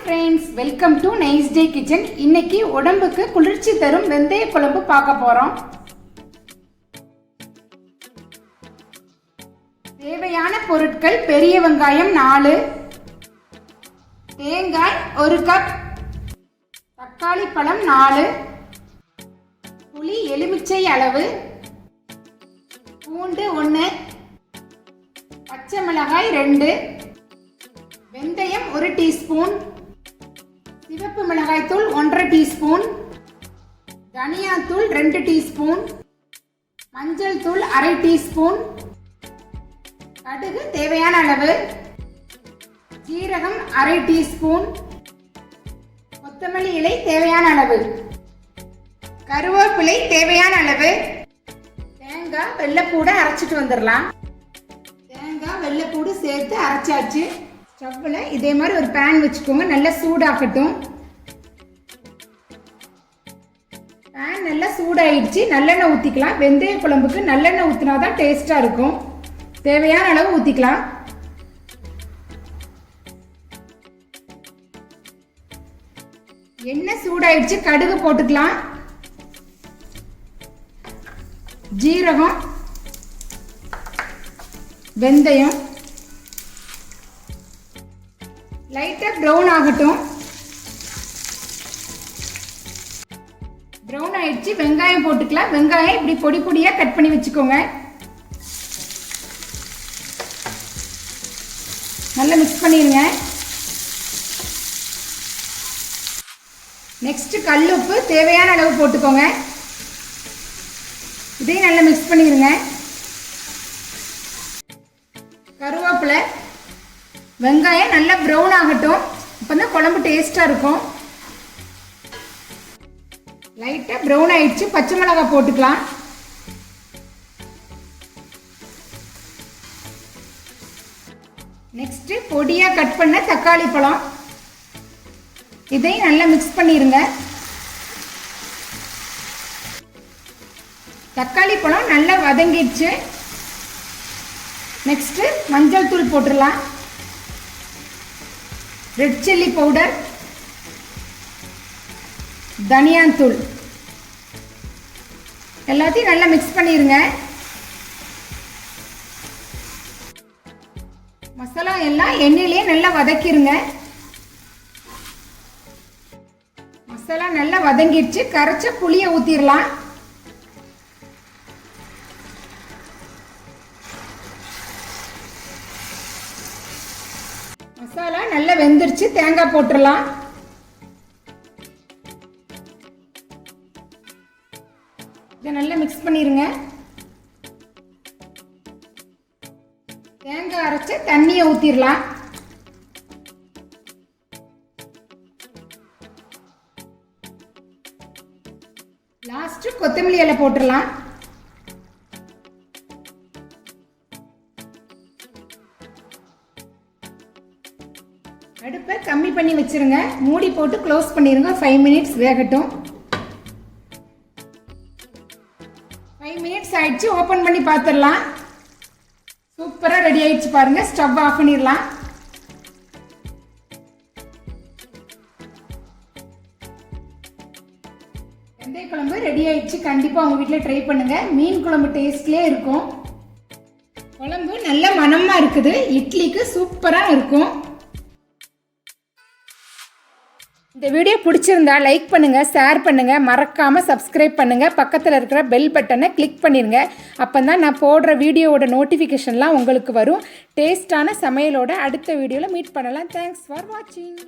Friends, welcome to nice day kitchen. இன்னைக்கு உடம்புக்கு குளிர்ச்சி தரும் வெந்தய குழம்பு பார்க்க போறோம். தேவையான பொருட்கள்: பெரிய வெங்காயம் 4, தேங்காய் 1 கப், தக்காளி பழம் 4, புளி எலுமிச்சை அளவு, பூண்டு 1, பச்சை மிளகாய் 2, வெந்தயம் 1 டீஸ்பூன், சிவப்பு மிளகாய் தூள் 1/2 டீஸ்பூன், தனியா தூள் 2 டீஸ்பூன், மஞ்சள் தூள் 1/2 டீஸ்பூன், கடுகு தேவையான அளவு, ஜீரகம் 1/2 டீஸ்பூன், கொத்தமல்லி இலை தேவையான அளவு, கருவேப்பிலை தேவையான அளவு, தேங்காய் வெள்ளைப்பூட அரைச்சிட்டு வந்துடலாம். தேங்காய் வெள்ளைப்பூடு சேர்த்து அரைச்சாச்சு. ஸ்டவ்வில் இதே மாதிரி ஒரு பேன் வச்சுக்கோங்க, நல்லா சூடாகட்டும். பேன் நல்லா சூடாயிடுச்சு. நல்லெண்ணெய் ஊற்றிக்கலாம். வெந்தய குழம்புக்கு நல்லெண்ணெய் ஊற்றினா தான் டேஸ்ட்டாக இருக்கும். தேவையான அளவு ஊற்றிக்கலாம். எண்ணெய் சூடாயிடுச்சு. கடுகு போட்டுக்கலாம். ஜீரகம், வெந்தயம் லைட்டா ப்ரௌன் ஆகட்டும். ப்ரௌன் ஆயிடுச்சு. வெங்காயம் போட்டுக்கலாம். வெங்காயம் இப்படி பொடி பொடியா கட் பண்ணி வச்சுக்கோங்க. நல்லா மிக்ஸ் பண்ணிடுங்க. நெக்ஸ்ட் கல்லுப்பு தேவையான அளவு போட்டுக்கோங்க. இதையும் நல்லா மிக்ஸ் பண்ணிடுங்க. கருவேப்பிலை, வெங்காயம் நல்லா ப்ரௌன் ஆகட்டும். அப்பதான் குழம்பு டேஸ்டா இருக்கும். லைட்டா ப்ரௌன் ஆயிடுச்சு. பச்சை மிளகாய் போட்டுக்கலாம். நெக்ஸ்ட் பொடியா கட் பண்ண தக்காளி பழம், இதையும் நல்லா மிக்ஸ் பண்ணிருங்க. தக்காளி பழம் நல்லா வதங்கிடுச்சு. நெக்ஸ்ட் மஞ்சள் தூள் போட்டுடலாம். ரெட் சில்லி பவுடர், தனியா தூள் எல்லாத்தையும் நல்லா மிக்ஸ் பண்ணிருங்க. மசாலா எல்லாம் எண்ணெயிலேயே நல்லா வதக்கிருங்க. மசாலா நல்லா வதங்கிடுச்சு. கரைச்ச புளியை ஊத்திரலாம். மசாலா நல்லா வெந்துருச்சு. தேங்காய் போட்டுடலாம். இதை நல்லா மிக்ஸ் பண்ணிருங்க. தேங்காய் அரைச்ச தண்ணியை ஊத்திரலாம். லாஸ்ட் கொத்தமல்லி இலை போட்டுடலாம். அடுப்பை கம்மி பண்ணி வச்சிருங்க. மூடி போட்டு க்ளோஸ் பண்ணிருங்க. 5 மினிட்ஸ் வேகட்டும். 5 மினிட்ஸ் ஆயிடுச்சு. ஓபன் பண்ணி பார்த்துடலாம். சூப்பரா ரெடி ஆயிடுச்சு பாருங்க. ஸ்டவ் ஆஃப் பண்ணிடலாம். வெந்தய குழம்பு ரெடி ஆயிடுச்சு. கண்டிப்பா உங்க வீட்டுல ட்ரை பண்ணுங்க. மீன் குழம்பு டேஸ்ட்லயே இருக்கும். குழம்பு நல்ல மணமா இருக்குது. இட்லிக்கு சூப்பரா இருக்கும். இந்த வீடியோ பிடிச்சிருந்தா லைக் பண்ணுங்க, ஷேர் பண்ணுங்க, மறக்காம சப்ஸ்கிரைப் பண்ணுங்க. பக்கத்தில் இருக்கிற பெல் பட்டனை கிளிக் பண்ணிருங்க. அப்பதான் நான் போடுற வீடியோவோட நோட்டிஃபிகேஷன்லாம் உங்களுக்கு வரும். டேஸ்டான சமையலோட அடுத்த வீடியோவில் மீட் பண்ணலாம். தேங்க்ஸ் ஃபார் வாட்சிங்.